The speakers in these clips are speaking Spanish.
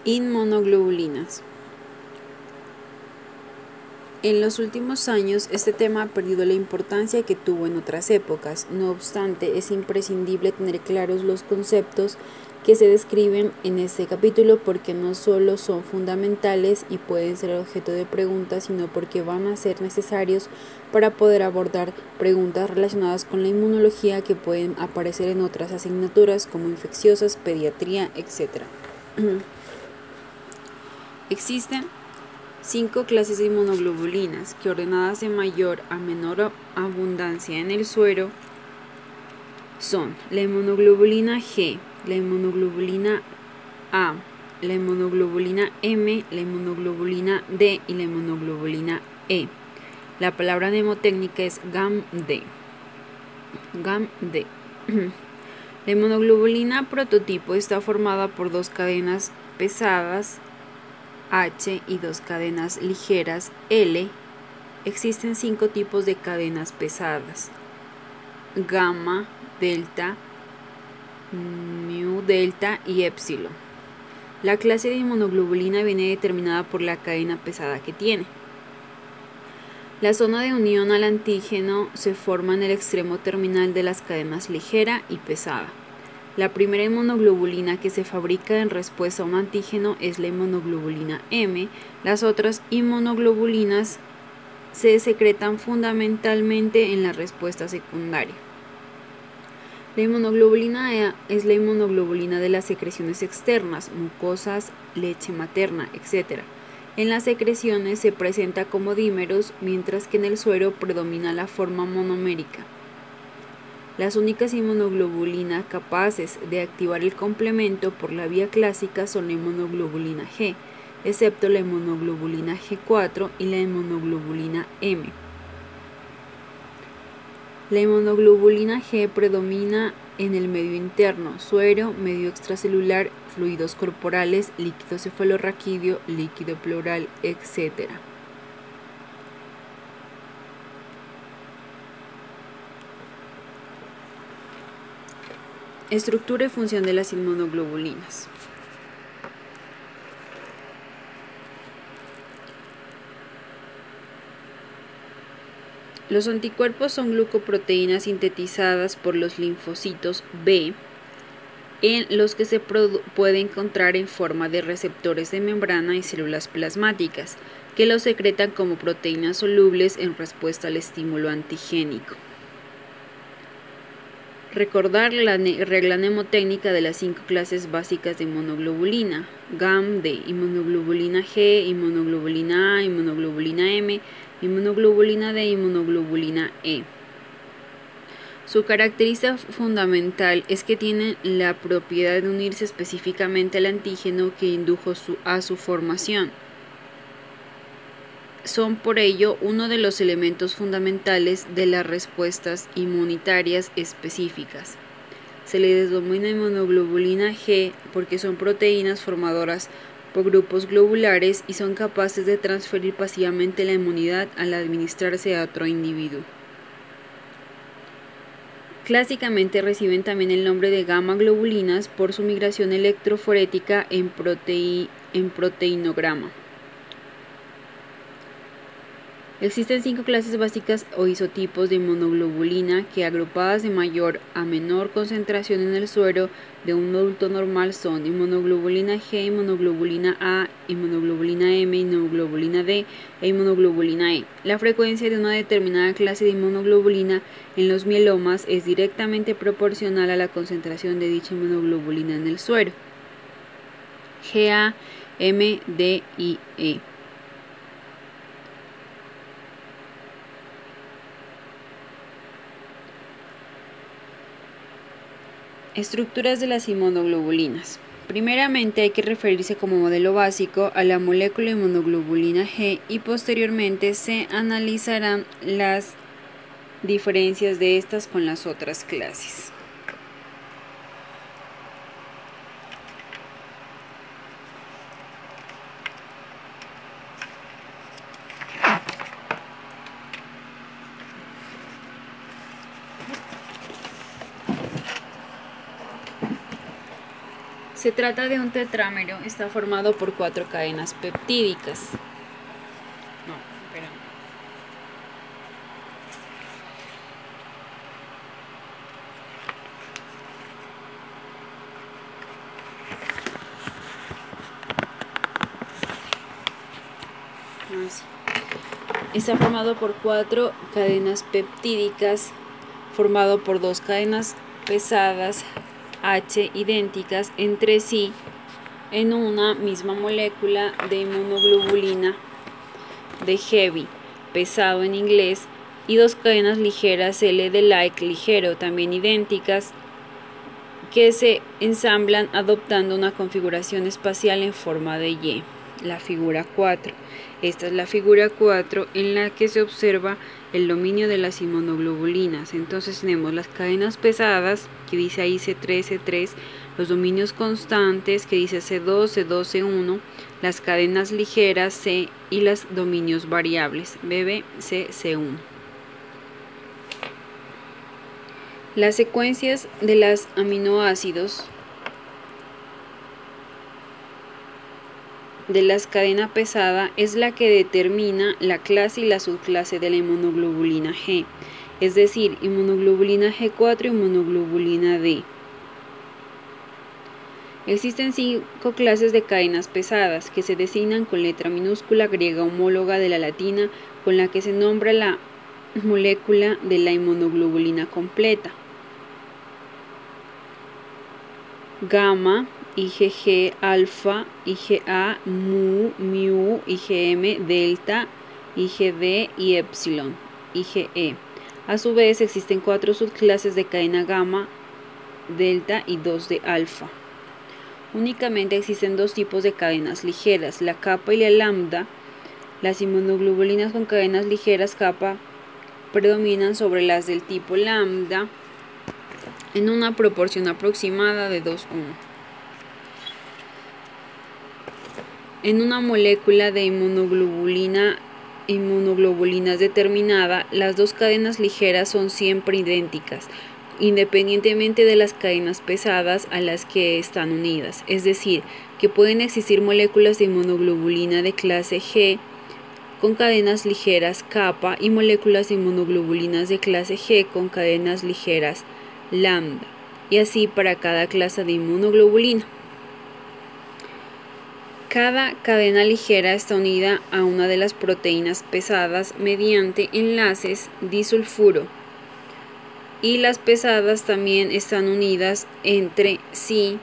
Inmunoglobulinas. En los últimos años, este tema ha perdido la importancia que tuvo en otras épocas. No obstante, es imprescindible tener claros los conceptos que se describen en este capítulo porque no solo son fundamentales y pueden ser objeto de preguntas, sino porque van a ser necesarios para poder abordar preguntas relacionadas con la inmunología que pueden aparecer en otras asignaturas como infecciosas, pediatría, etc. Existen 5 clases de inmunoglobulinas que, ordenadas de mayor a menor abundancia en el suero, son la inmunoglobulina G, la inmunoglobulina A, la inmunoglobulina M, la inmunoglobulina D y la inmunoglobulina E. La palabra mnemotécnica es GAM-D. GAM-D. La inmunoglobulina prototipo está formada por 2 cadenas pesadas H y 2 cadenas ligeras L. Existen 5 tipos de cadenas pesadas: gamma, delta, mu, delta y épsilon. La clase de inmunoglobulina viene determinada por la cadena pesada que tiene. La zona de unión al antígeno se forma en el extremo terminal de las cadenas ligera y pesada. La primera inmunoglobulina que se fabrica en respuesta a un antígeno es la inmunoglobulina M. Las otras inmunoglobulinas se secretan fundamentalmente en la respuesta secundaria. La inmunoglobulina E es la inmunoglobulina de las secreciones externas, mucosas, leche materna, etc. En las secreciones se presenta como dímeros, mientras que en el suero predomina la forma monomérica. Las únicas inmunoglobulinas capaces de activar el complemento por la vía clásica son la inmunoglobulina G, excepto la inmunoglobulina G4 y la inmunoglobulina M. La inmunoglobulina G predomina en el medio interno, suero, medio extracelular, fluidos corporales, líquido cefalorraquídeo, líquido pleural, etc. Estructura y función de las inmunoglobulinas. Los anticuerpos son glucoproteínas sintetizadas por los linfocitos B, en los que se puede encontrar en forma de receptores de membrana y células plasmáticas, que los secretan como proteínas solubles en respuesta al estímulo antigénico. Recordar la regla mnemotécnica de las 5 clases básicas de inmunoglobulina: GAM-D, inmunoglobulina G, inmunoglobulina A, inmunoglobulina M, inmunoglobulina D, inmunoglobulina E. Su característica fundamental es que tienen la propiedad de unirse específicamente al antígeno que indujo a su formación. Son por ello uno de los elementos fundamentales de las respuestas inmunitarias específicas. Se le denomina inmunoglobulina G porque son proteínas formadoras por grupos globulares y son capaces de transferir pasivamente la inmunidad al administrarse a otro individuo. Clásicamente reciben también el nombre de gamma globulinas por su migración electroforética en proteinograma. Existen 5 clases básicas o isotipos de inmunoglobulina que, agrupadas de mayor a menor concentración en el suero de un adulto normal, son inmunoglobulina G, inmunoglobulina A, inmunoglobulina M, inmunoglobulina D e inmunoglobulina E. La frecuencia de una determinada clase de inmunoglobulina en los mielomas es directamente proporcional a la concentración de dicha inmunoglobulina en el suero. GA, M, D y E. Estructuras de las inmunoglobulinas. Primeramente hay que referirse como modelo básico a la molécula inmunoglobulina G y posteriormente se analizarán las diferencias de estas con las otras clases. Se trata de un tetrámero, está formado por 4 cadenas peptídicas. No, espera. Así. Está formado por 4 cadenas peptídicas, formado por 2 cadenas pesadas H idénticas entre sí en una misma molécula de inmunoglobulina de heavy, pesado en inglés, y 2 cadenas ligeras L de like, ligero, también idénticas, que se ensamblan adoptando una configuración espacial en forma de Y, la figura 4. Esta es la figura 4 en la que se observa el dominio de las inmunoglobulinas. Entonces tenemos las cadenas pesadas, que dice ahí C3, C3, los dominios constantes, que dice C2, C2, C1, las cadenas ligeras C y los dominios variables, BB, C, C1. Las secuencias de los aminoácidos de la cadena pesada es la que determina la clase y la subclase de la inmunoglobulina G, es decir, inmunoglobulina G4 y inmunoglobulina D. Existen 5 clases de cadenas pesadas que se designan con letra minúscula griega homóloga de la latina, con la que se nombra la molécula de la inmunoglobulina completa. Gamma, IgG, alfa, IgA, mu, mu, IgM, delta, IgD y epsilon, IgE. A su vez existen 4 subclases de cadena gamma, delta y 2 de alfa. Únicamente existen 2 tipos de cadenas ligeras, la kappa y la lambda. Las inmunoglobulinas con cadenas ligeras kappa predominan sobre las del tipo lambda en una proporción aproximada de 2:1. En una molécula de inmunoglobulinas determinada, las 2 cadenas ligeras son siempre idénticas, independientemente de las cadenas pesadas a las que están unidas. Es decir, que pueden existir moléculas de inmunoglobulina de clase G con cadenas ligeras kappa y moléculas de inmunoglobulinas de clase G con cadenas ligeras lambda, y así para cada clase de inmunoglobulina. Cada cadena ligera está unida a una de las proteínas pesadas mediante enlaces disulfuro, y las pesadas también están unidas entre sí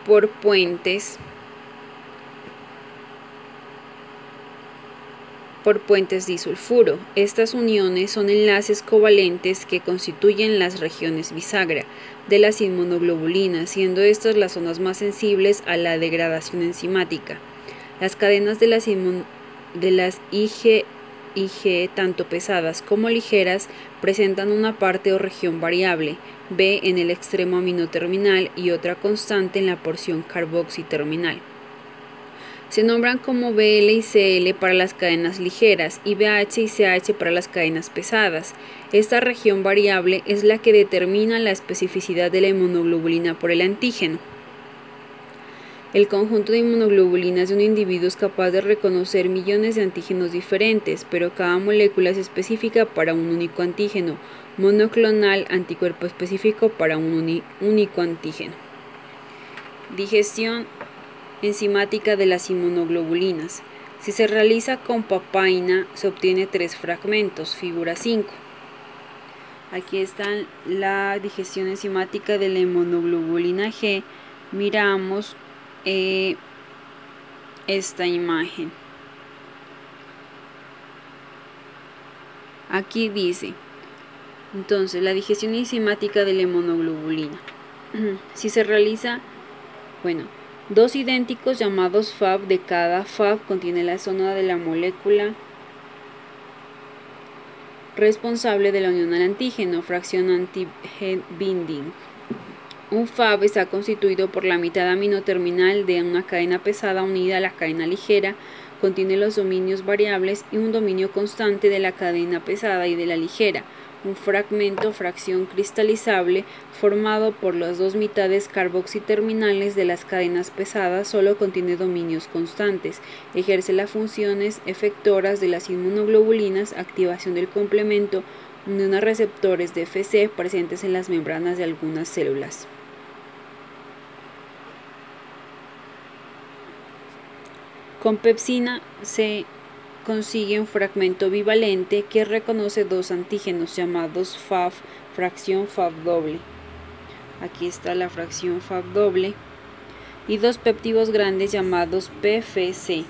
por puentes disulfuro. Estas uniones son enlaces covalentes que constituyen las regiones bisagra de las inmunoglobulinas, siendo estas las zonas más sensibles a la degradación enzimática. Las cadenas de las IG, tanto pesadas como ligeras, presentan una parte o región variable, B en el extremo aminoterminal y otra constante en la porción carboxiterminal. Se nombran como BL y CL para las cadenas ligeras y BH y CH para las cadenas pesadas. Esta región variable es la que determina la especificidad de la inmunoglobulina por el antígeno. El conjunto de inmunoglobulinas de un individuo es capaz de reconocer millones de antígenos diferentes, pero cada molécula es específica para un único antígeno, monoclonal, anticuerpo específico para un único antígeno. Digestión enzimática de las inmunoglobulinas. Si se realiza con papaina, se obtiene 3 fragmentos, figura 5. Aquí está la digestión enzimática de la inmunoglobulina G. Miramos esta imagen. Aquí dice, entonces, la digestión enzimática de la inmunoglobulina. Si se realiza, 2 idénticos llamados Fab, de cada Fab contiene la zona de la molécula responsable de la unión al antígeno, fracción anti-binding. Un Fab está constituido por la mitad aminoterminal de una cadena pesada unida a la cadena ligera, contiene los dominios variables y un dominio constante de la cadena pesada y de la ligera. un fragmento fracción cristalizable formado por las dos mitades carboxiterminales de las cadenas pesadas, solo contiene dominios constantes, ejerce las funciones efectoras de las inmunoglobulinas, activación del complemento, unión a receptores de Fc presentes en las membranas de algunas células. Con pepsina se consigue un fragmento bivalente que reconoce dos antígenos llamados Fab, fracción Fab doble. Aquí está la fracción Fab doble. Y dos péptidos grandes llamados PFC.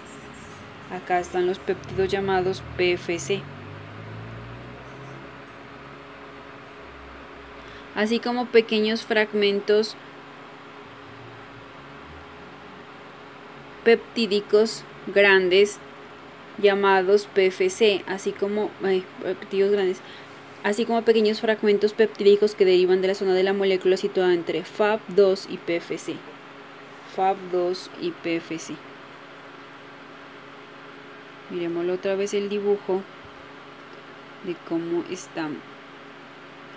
Acá están los péptidos llamados PFC. Así como pequeños fragmentos peptídicos grandes llamados PFC, así como pequeños fragmentos peptídicos que derivan de la zona de la molécula situada entre Fab2 y PFC. Fab2 y PFC. Miremoslo otra vez el dibujo de cómo está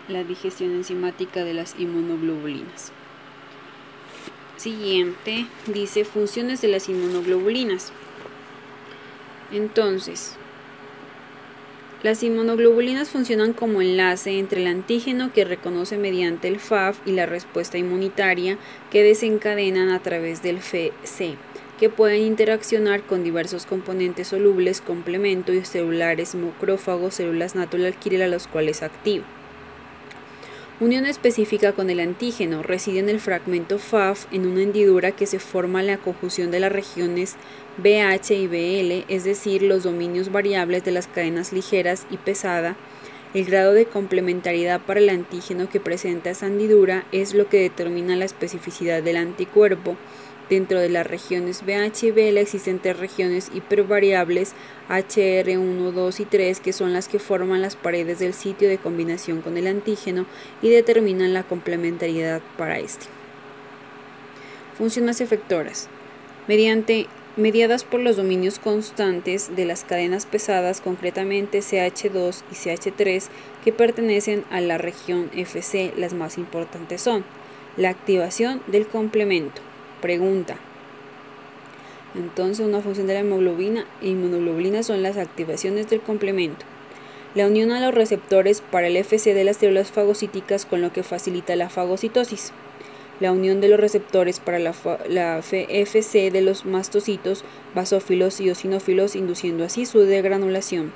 la digestión enzimática de las inmunoglobulinas. Siguiente, dice funciones de las inmunoglobulinas. Entonces, las inmunoglobulinas funcionan como enlace entre el antígeno que reconoce mediante el Fab y la respuesta inmunitaria que desencadenan a través del Fc, que pueden interaccionar con diversos componentes solubles, complemento y celulares, macrófagos, células natural killer a los cuales activa. Unión específica con el antígeno reside en el fragmento Fab en una hendidura que se forma en la conjunción de las regiones BH y BL, es decir, los dominios variables de las cadenas ligeras y pesada. El grado de complementariedad para el antígeno que presenta esa hendidura es lo que determina la especificidad del anticuerpo. Dentro de las regiones BH y BL existen tres regiones hipervariables HR1, 2 y 3 que son las que forman las paredes del sitio de combinación con el antígeno y determinan la complementariedad para este. Funciones efectoras. Mediadas por los dominios constantes de las cadenas pesadas, concretamente CH2 y CH3, que pertenecen a la región Fc, las más importantes son la activación del complemento. Pregunta. Entonces, una función de la inmunoglobulina son las activaciones del complemento. La unión a los receptores para el Fc de las células fagocíticas, con lo que facilita la fagocitosis. La unión de los receptores para la Fc de los mastocitos, basófilos y eosinófilos, induciendo así su degranulación.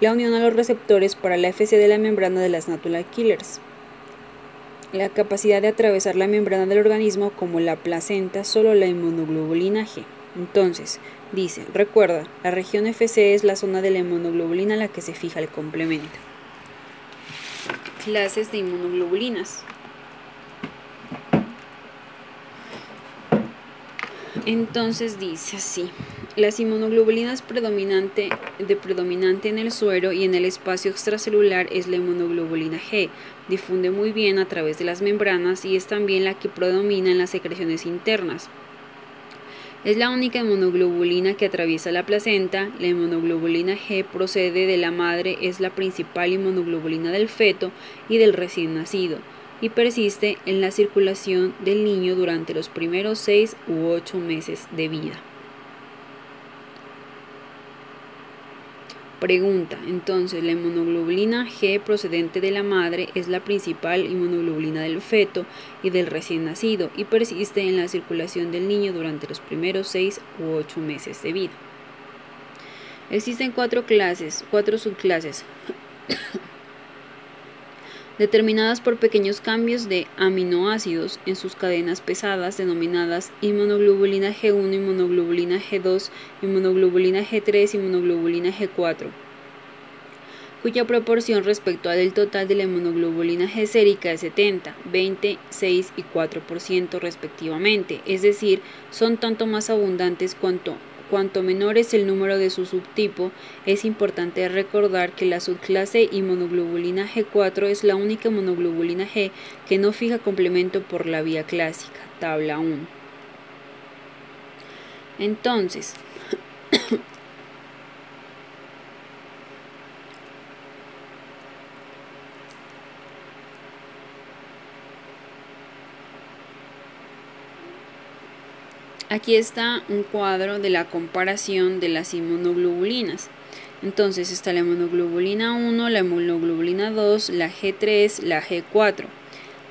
La unión a los receptores para la Fc de la membrana de las natural killers. La capacidad de atravesar la membrana del organismo, como la placenta, solo la inmunoglobulina G. Entonces, dice, recuerda, la región Fc es la zona de la inmunoglobulina a la que se fija el complemento. Clases de inmunoglobulinas. Entonces dice así, las inmunoglobulinas predominante en el suero y en el espacio extracelular es la inmunoglobulina G, difunde muy bien a través de las membranas y es también la que predomina en las secreciones internas. Es la única inmunoglobulina que atraviesa la placenta. La inmunoglobulina G procede de la madre, es la principal inmunoglobulina del feto y del recién nacido, y persiste en la circulación del niño durante los primeros 6 u 8 meses de vida. Pregunta, entonces, la inmunoglobulina G procedente de la madre es la principal inmunoglobulina del feto y del recién nacido y persiste en la circulación del niño durante los primeros 6 u 8 meses de vida. Existen cuatro subclases determinadas por pequeños cambios de aminoácidos en sus cadenas pesadas, denominadas inmunoglobulina G1, inmunoglobulina G2, inmunoglobulina G3, inmunoglobulina G4, cuya proporción respecto al total de la inmunoglobulina G sérica es 70, 20, 6 y 4% respectivamente, es decir, son tanto más abundantes cuanto menor es el número de su subtipo. Es importante recordar que la subclase inmunoglobulina G4 es la única inmunoglobulina G que no fija complemento por la vía clásica, tabla 1. Entonces, Aquí está un cuadro de la comparación de las inmunoglobulinas. Entonces está la inmunoglobulina 1, la inmunoglobulina 2, la G3, la G4.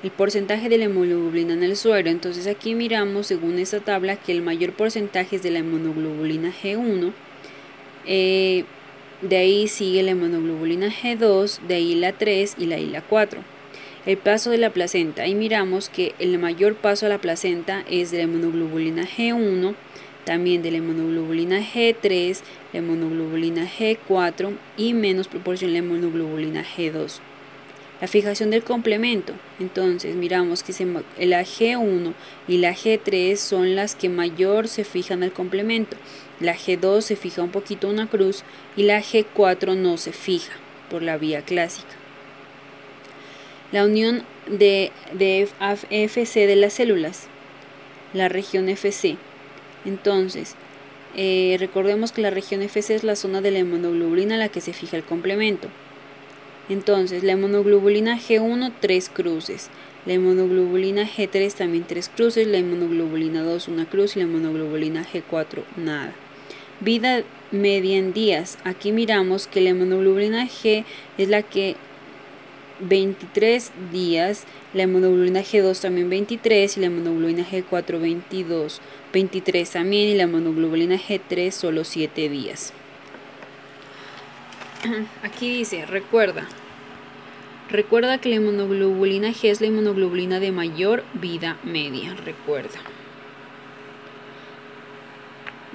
El porcentaje de la inmunoglobulina en el suero. Entonces aquí miramos, según esta tabla, que el mayor porcentaje es de la inmunoglobulina G1. De ahí sigue la inmunoglobulina G2, de ahí la 3 y la 4. El paso de la placenta. Ahí miramos que el mayor paso a la placenta es de la inmunoglobulina G1, también de la inmunoglobulina G3, la inmunoglobulina G4 y menos proporción la inmunoglobulina G2. La fijación del complemento. Entonces miramos que la G1 y la G3 son las que mayor se fijan al complemento. La G2 se fija un poquito una cruz y la G4 no se fija por la vía clásica. La unión de FC de las células, la región FC. Entonces, recordemos que la región FC es la zona de la inmunoglobulina a la que se fija el complemento. Entonces, la inmunoglobulina G1, 3 cruces. La inmunoglobulina G3 también 3 cruces. La inmunoglobulina 2, 1 cruz. Y la inmunoglobulina G4, nada. Vida media en días. Aquí miramos que la inmunoglobulina G es la que 23 días, la inmunoglobulina G2 también 23 y la inmunoglobulina G4 23 también y la inmunoglobulina G3 solo 7 días. Aquí dice, recuerda que la inmunoglobulina G es la inmunoglobulina de mayor vida media, recuerda.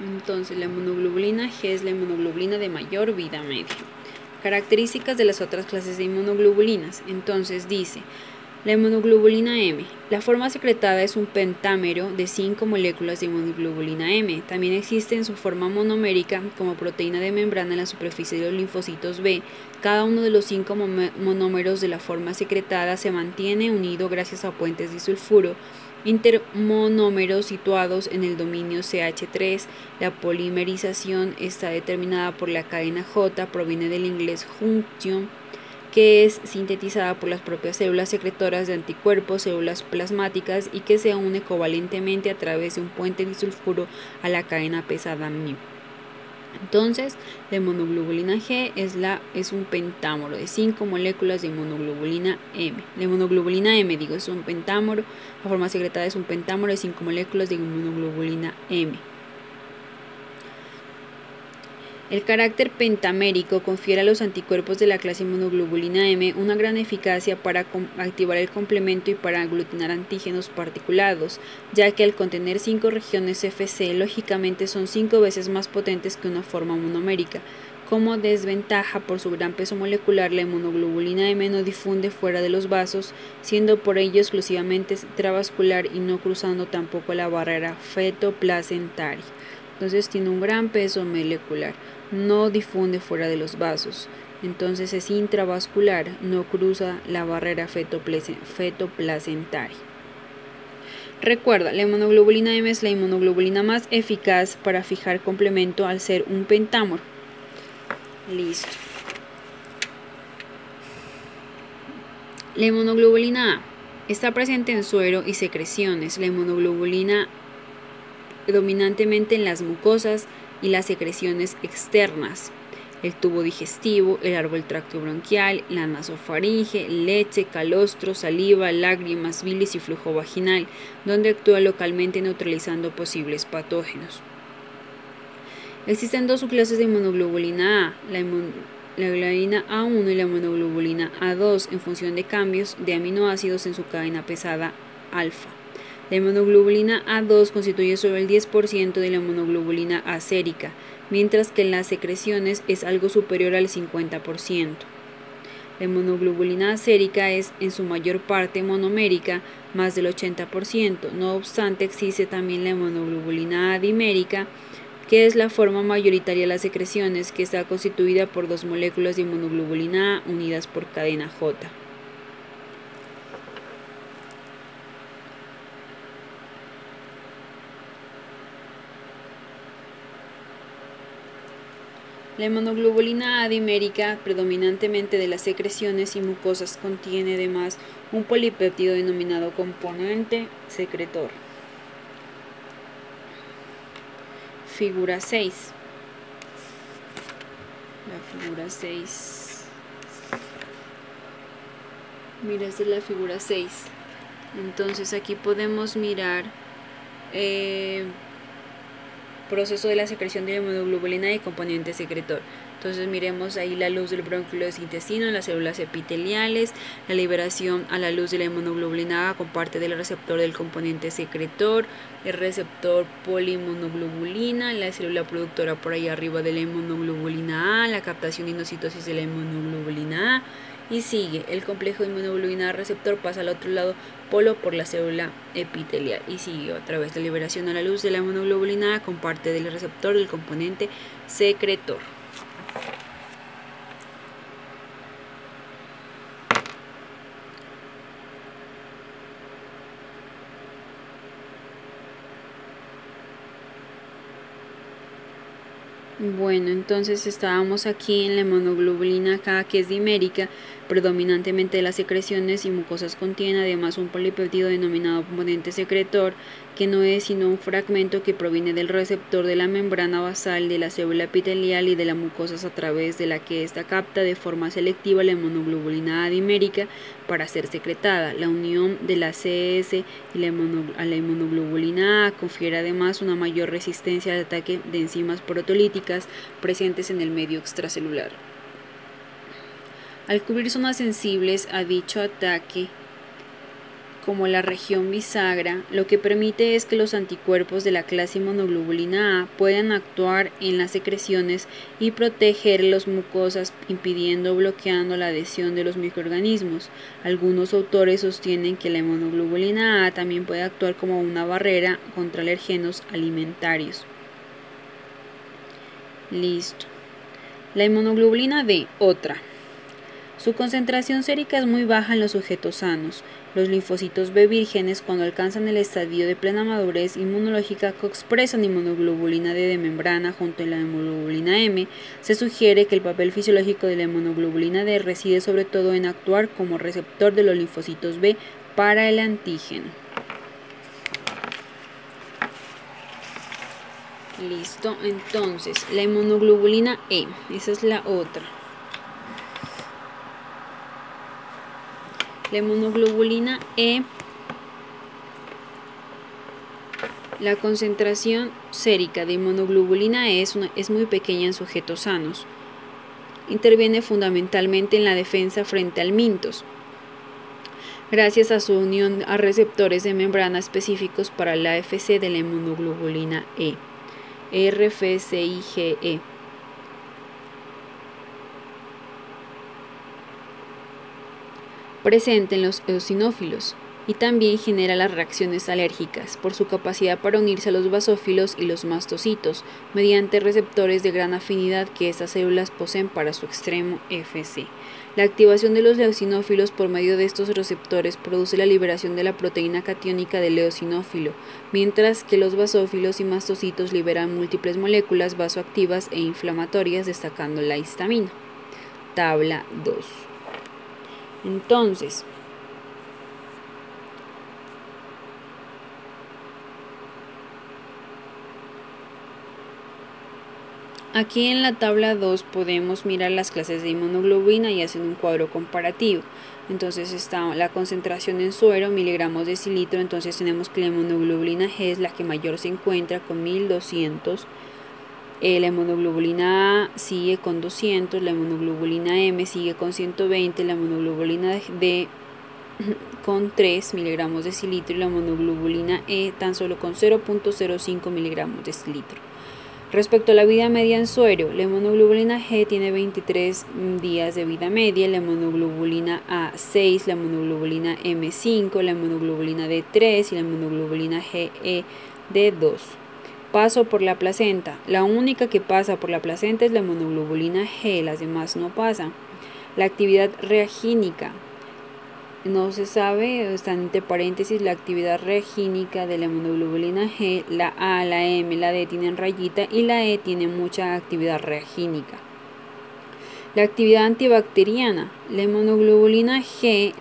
Entonces la inmunoglobulina G es la inmunoglobulina de mayor vida media. Características de las otras clases de inmunoglobulinas. Entonces dice, la inmunoglobulina M. La forma secretada es un pentámero de 5 moléculas de inmunoglobulina M. También existe en su forma monomérica como proteína de membrana en la superficie de los linfocitos B. Cada uno de los 5 monómeros de la forma secretada se mantiene unido gracias a puentes disulfuro intermonómeros situados en el dominio CH3. La polimerización está determinada por la cadena J, proviene del inglés junction, que es sintetizada por las propias células secretoras de anticuerpos, células plasmáticas y que se une covalentemente a través de un puente disulfuro a la cadena pesada μ. Entonces, la inmunoglobulina G es un pentámero de 5 moléculas de inmunoglobulina M. La inmunoglobulina M, es un pentámero, la forma secretada es un pentámero de 5 moléculas de inmunoglobulina M. El carácter pentamérico confiere a los anticuerpos de la clase inmunoglobulina M una gran eficacia para activar el complemento y para aglutinar antígenos particulados, ya que al contener 5 regiones FC, lógicamente son 5 veces más potentes que una forma monomérica. Como desventaja por su gran peso molecular, la inmunoglobulina M no difunde fuera de los vasos, siendo por ello exclusivamente intravascular y no cruzando tampoco la barrera fetoplacentaria. Entonces tiene un gran peso molecular, no difunde fuera de los vasos, entonces es intravascular, no cruza la barrera fetoplacentaria. Recuerda, la inmunoglobulina M es la inmunoglobulina más eficaz para fijar complemento al ser un pentámero. Listo. La inmunoglobulina A está presente en suero y secreciones. La inmunoglobulina dominantemente en las mucosas y las secreciones externas, el tubo digestivo, el árbol tracto bronquial, la nasofaringe, leche, calostro, saliva, lágrimas, bilis y flujo vaginal, donde actúa localmente neutralizando posibles patógenos. Existen 2 subclases de inmunoglobulina A, la globulina A1 y la inmunoglobulina A2 en función de cambios de aminoácidos en su cadena pesada alfa. La inmunoglobulina A2 constituye sobre el 10% de la inmunoglobulina A sérica, mientras que en las secreciones es algo superior al 50%. La inmunoglobulina A sérica es en su mayor parte monomérica, más del 80%. No obstante, existe también la inmunoglobulina A dimérica, que es la forma mayoritaria de las secreciones, que está constituida por 2 moléculas de inmunoglobulina A unidas por cadena J. La inmunoglobulina A dimérica, predominantemente de las secreciones y mucosas, contiene además un polipéptido denominado componente secretor. figura 6. La figura 6. Mira, esta es la figura 6. Entonces aquí podemos mirar proceso de la secreción de la inmunoglobulina y componente secretor. Entonces miremos ahí la luz del brónquilo de intestino en las células epiteliales, la liberación a la luz de la inmunoglobulina A con parte del receptor del componente secretor, el receptor poliinmunoglobulina, la célula productora por ahí arriba de la inmunoglobulina A, la captación y inocitosis de la inmunoglobulina A, y sigue el complejo de inmunoglobulina receptor, pasa al otro lado polo por la célula epitelial y sigue a través de la liberación a la luz de la inmunoglobulina A con parte del receptor del componente secretor. Bueno, entonces estábamos aquí en la inmunoglobulina K, que es dimérica, predominantemente de las secreciones y mucosas contiene además un polipéptido denominado componente secretor, que no es sino un fragmento que proviene del receptor de la membrana basal de la célula epitelial y de las mucosas a través de la que ésta capta de forma selectiva la inmunoglobulina A dimérica para ser secretada. La unión de la CS y a la inmunoglobulina A confiere además una mayor resistencia al ataque de enzimas protolíticas presentes en el medio extracelular. Al cubrir zonas sensibles a dicho ataque, como la región bisagra, lo que permite es que los anticuerpos de la clase inmunoglobulina A puedan actuar en las secreciones y proteger las mucosas, impidiendo o bloqueando la adhesión de los microorganismos. Algunos autores sostienen que la inmunoglobulina A también puede actuar como una barrera contra alergenos alimentarios. Listo. La inmunoglobulina D, otra. Su concentración sérica es muy baja en los sujetos sanos. Los linfocitos B vírgenes, cuando alcanzan el estadio de plena madurez inmunológica, coexpresan inmunoglobulina D de membrana junto a la inmunoglobulina M. Se sugiere que el papel fisiológico de la inmunoglobulina D reside sobre todo en actuar como receptor de los linfocitos B para el antígeno. Listo, entonces la inmunoglobulina E, esa es la otra. La inmunoglobulina E, la concentración sérica de inmunoglobulina E es muy pequeña en sujetos sanos. Interviene fundamentalmente en la defensa frente al mintos, gracias a su unión a receptores de membrana específicos para la AFC de la inmunoglobulina E, RFCIGE. Presente en los eosinófilos y también genera las reacciones alérgicas por su capacidad para unirse a los basófilos y los mastocitos mediante receptores de gran afinidad que estas células poseen para su extremo Fc. La activación de los eosinófilos por medio de estos receptores produce la liberación de la proteína catiónica del eosinófilo, mientras que los basófilos y mastocitos liberan múltiples moléculas vasoactivas e inflamatorias, destacando la histamina. Tabla 2. Entonces, aquí en la tabla 2 podemos mirar las clases de inmunoglobulina y hacer un cuadro comparativo. Entonces está la concentración en suero, miligramos de decilitro. Entonces tenemos que la inmunoglobulina G es la que mayor se encuentra con 1200. La inmunoglobulina A sigue con 200, la inmunoglobulina M sigue con 120, la inmunoglobulina D con 3 miligramos de decilitro y la inmunoglobulina E tan solo con 0.05 miligramos de decilitro. Respecto a la vida media en suero, la inmunoglobulina G tiene 23 días de vida media, la inmunoglobulina A 6, la inmunoglobulina M 5, la inmunoglobulina D 3 y la inmunoglobulina GE D 2. Paso por la placenta. La única que pasa por la placenta es la inmunoglobulina G, las demás no pasan. La actividad reagínica. No se sabe, están entre paréntesis, la actividad reagínica de la inmunoglobulina G. La A, la M, la D tienen rayita y la E tiene mucha actividad reagínica. La actividad antibacteriana. La inmunoglobulina G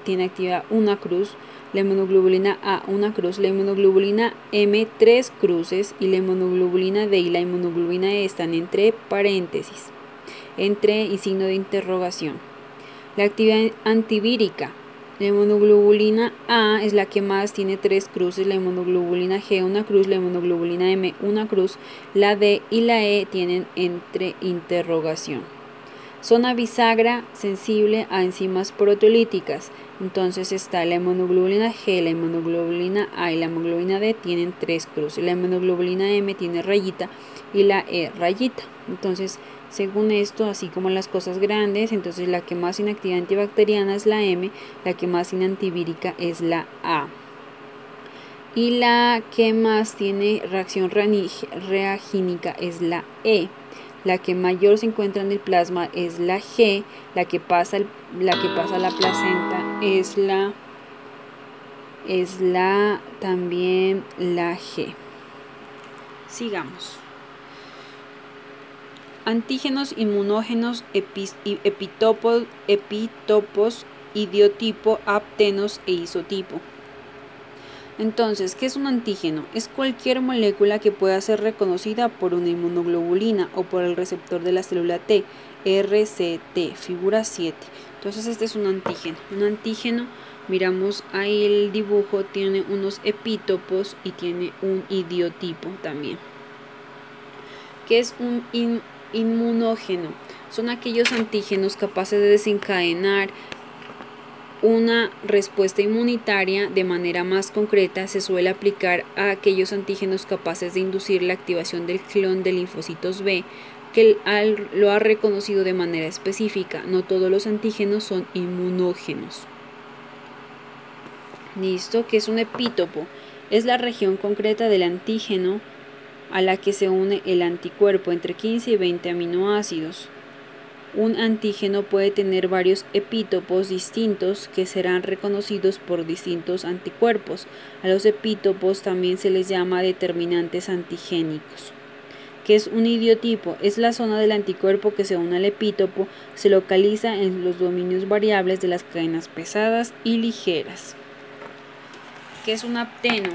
tiene actividad 1 cruz. la inmunoglobulina A una cruz, la inmunoglobulina M 3 cruces y la inmunoglobulina D y la inmunoglobulina E están entre paréntesis, entre y signo de interrogación. La actividad antivírica. La inmunoglobulina A es la que más, tiene 3 cruces, la inmunoglobulina G una cruz, la inmunoglobulina M una cruz, la D y la E tienen entre interrogación. Zona bisagra sensible a enzimas proteolíticas. Entonces está la inmunoglobulina G, la inmunoglobulina A y la inmunoglobulina D tienen 3 cruces. La inmunoglobulina M tiene rayita y la E rayita. Entonces, según esto, así como las cosas grandes, entonces la que más inactividad antibacteriana es la M, la que más inantivírica es la A. Y la que más tiene reacción reagínica es la E. La que mayor se encuentra en el plasma es la G, la que pasa a la placenta es también la G. Sigamos. Antígenos inmunógenos, epitopos, idiotipo, aptenos e isotipo. Entonces, ¿qué es un antígeno? Es cualquier molécula que pueda ser reconocida por una inmunoglobulina o por el receptor de la célula T, RCT, figura 7. Entonces, este es un antígeno. Un antígeno, miramos ahí el dibujo, tiene unos epítopos y tiene un idiotipo también. ¿Qué es un inmunógeno? Son aquellos antígenos capaces de desencadenar una respuesta inmunitaria. De manera más concreta, se suele aplicar a aquellos antígenos capaces de inducir la activación del clon de linfocitos B, que lo ha reconocido de manera específica. No todos los antígenos son inmunógenos. ¿Listo? ¿Qué es un epítopo? Es la región concreta del antígeno a la que se une el anticuerpo, entre 15 y 20 aminoácidos. Un antígeno puede tener varios epítopos distintos que serán reconocidos por distintos anticuerpos. A los epítopos también se les llama determinantes antigénicos. ¿Qué es un idiotipo? Es la zona del anticuerpo que se une al epítopo, se localiza en los dominios variables de las cadenas pesadas y ligeras. ¿Qué es un apteno?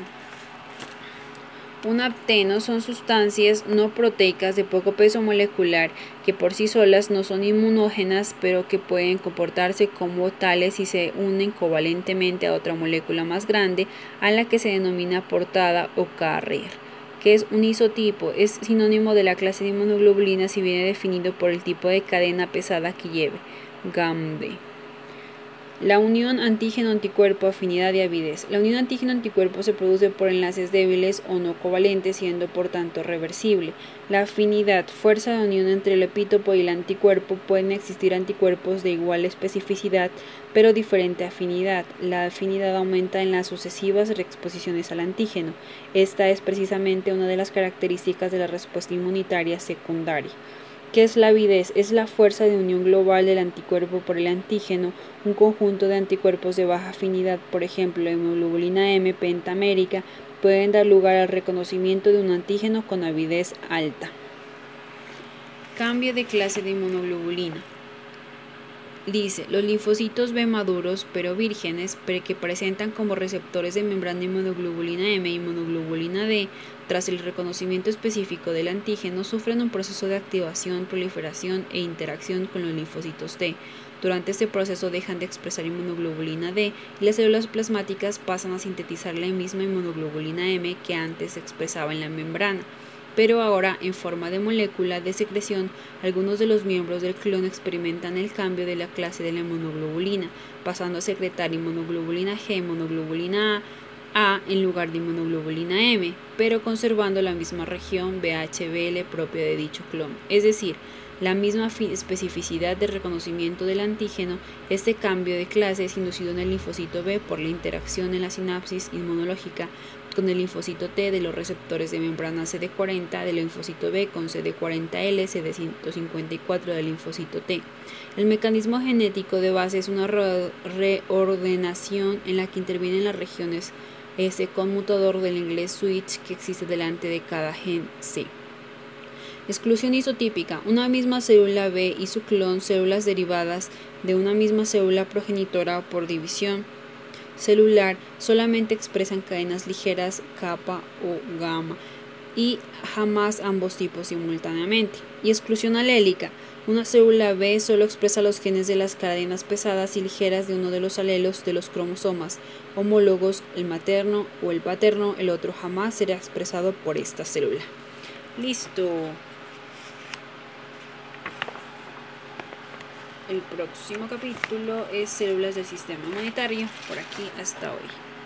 Un apteno son sustancias no proteicas de poco peso molecular que por sí solas no son inmunógenas, pero que pueden comportarse como tales si se unen covalentemente a otra molécula más grande, a la que se denomina portada o carrier. ¿Qué es un isotipo? Es sinónimo de la clase de inmunoglobulinas y viene definido por el tipo de cadena pesada que lleve, GAMD. La unión antígeno-anticuerpo, afinidad y avidez. La unión antígeno-anticuerpo se produce por enlaces débiles o no covalentes, siendo por tanto reversible. La afinidad, fuerza de unión entre el epítopo y el anticuerpo. Pueden existir anticuerpos de igual especificidad, pero diferente afinidad. La afinidad aumenta en las sucesivas reexposiciones al antígeno. Esta es precisamente una de las características de la respuesta inmunitaria secundaria. ¿Qué es la avidez? Es la fuerza de unión global del anticuerpo por el antígeno. Un conjunto de anticuerpos de baja afinidad, por ejemplo, la inmunoglobulina M pentamérica, pueden dar lugar al reconocimiento de un antígeno con avidez alta. Cambio de clase de inmunoglobulina. Dice, los linfocitos B maduros pero vírgenes, que presentan como receptores de membrana inmunoglobulina M y inmunoglobulina D, tras el reconocimiento específico del antígeno, sufren un proceso de activación, proliferación e interacción con los linfocitos T. Durante este proceso dejan de expresar inmunoglobulina D y las células plasmáticas pasan a sintetizar la misma inmunoglobulina M que antes se expresaba en la membrana, pero ahora en forma de molécula de secreción. Algunos de los miembros del clon experimentan el cambio de la clase de la inmunoglobulina, pasando a secretar inmunoglobulina G, inmunoglobulina A en lugar de inmunoglobulina M, pero conservando la misma región VHBL propia de dicho clon, es decir, la misma especificidad de reconocimiento del antígeno. Este cambio de clase es inducido en el linfocito B por la interacción en la sinapsis inmunológica con el linfocito T de los receptores de membrana CD40 del linfocito B con CD40L, CD154 del linfocito T. El mecanismo genético de base es una reordenación en la que intervienen las regiones conmutador del inglés switch que existe delante de cada gen C. Exclusión isotípica. Una misma célula B y su clon, células derivadas de una misma célula progenitora por división, celular solamente expresan cadenas ligeras kappa o gamma y jamás ambos tipos simultáneamente. Y exclusión alélica. Una célula B solo expresa los genes de las cadenas pesadas y ligeras de uno de los alelos de los cromosomas homólogos, el materno o el paterno, el otro jamás será expresado por esta célula. Listo. El próximo capítulo es células del sistema inmunitario. Por aquí hasta hoy.